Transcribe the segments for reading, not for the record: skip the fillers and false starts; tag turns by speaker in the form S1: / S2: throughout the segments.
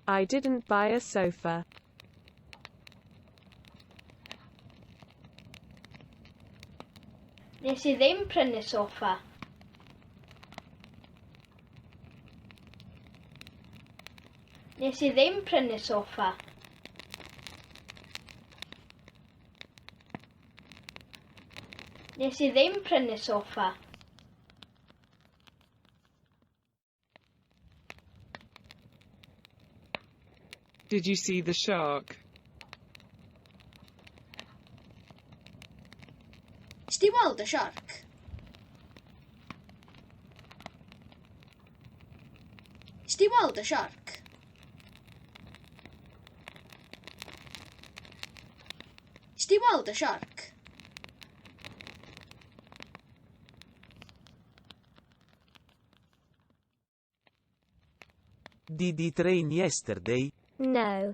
S1: I didn't buy a sofa.
S2: Nes I ddim prynu soffa. Nes I ddim prynu soffa. Nes I ddim prynu soffa.
S3: Did you see the shark?
S4: Wnest ti weld y siarc? Wnest ti weld y siarc? Wnest ti weld y siarc?
S5: Did it rain yesterday?
S6: No.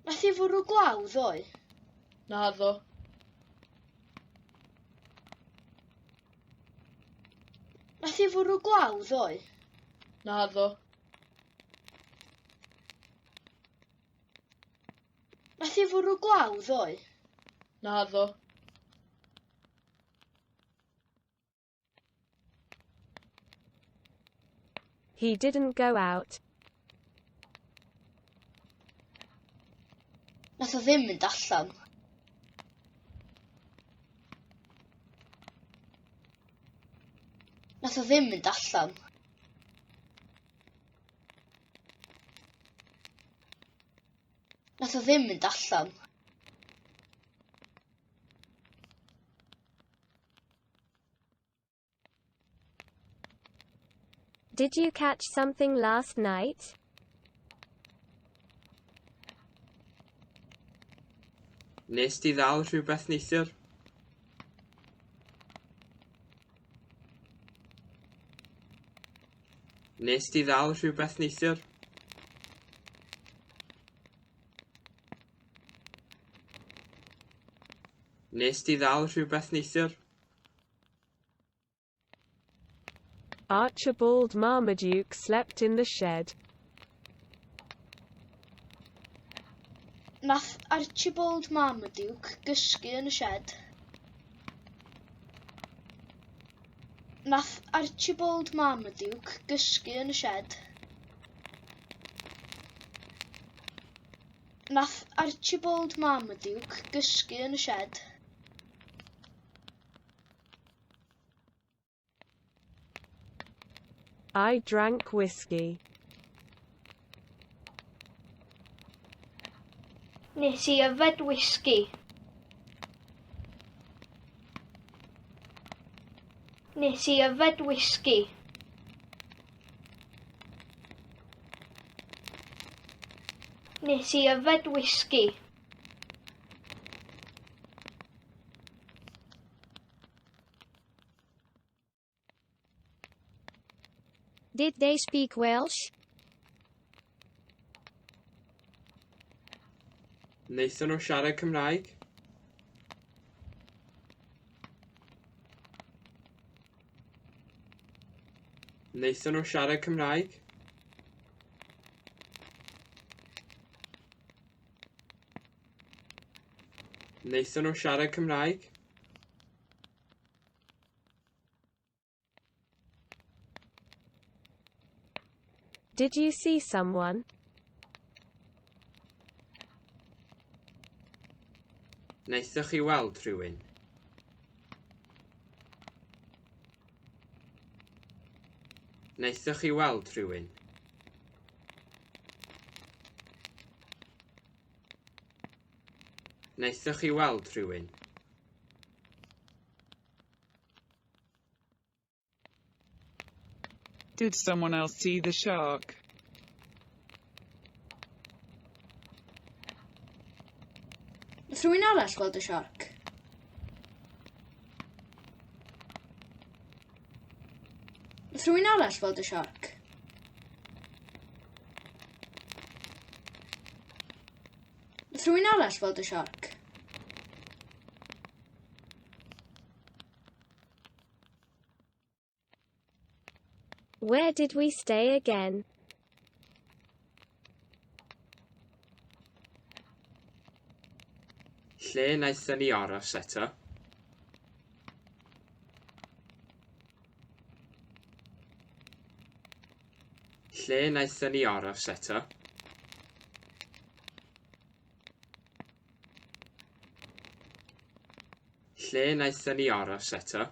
S4: Nath i fwrw glaw ddoe?
S7: Naddo.
S4: Nath i fwrw glaw ddoe?
S7: Naddo.
S4: Nath i fwrw glaw ddoe?
S7: Naddo.
S1: He didn't go out.
S4: Nath o ddim mynd allan. Nath o ddim mynd allan. Nath o ddim mynd allan.
S6: Did you catch something last night?
S8: Nes ti ddal rhywbeth neithiwr? Nes ti ddal rhywbeth neithiwr? Nes ti ddal rhywbeth neithiwr?
S1: Archibald Marmaduke slept in the shed.
S4: Nath Archibald Marmaduke gysgu yn y shed. Nath Archibald Marmaduke gysgu yn y shed. Nath Archibald Marmaduke gysgu yn y shed.
S1: I drank whiskey.
S2: Nes I yfed whisky. Nes I yfed whisky. Nes I yfed whisky.
S6: Did they speak Welsh?
S8: Wnaethon nhw siarad Cymraeg? Wnaethon nhw siarad Cymraeg? Wnaethon nhw siarad Cymraeg?
S1: Did you see someone?
S8: Wnaethoch chi weld rhywun? Wnaethoch chi weld rhywun? Wnaethoch chi weld rhywun?
S3: Did someone else see the shark?
S4: Nath rhywun arall weld y siarc? Nath rhywun arall weld y siarc? Nath rhywun arall weld y siarc?
S6: Where did we stay again?
S8: Lle wnaethon ni aros eto? Lle wnaethon ni aros eto? Lle wnaethon ni aros eto?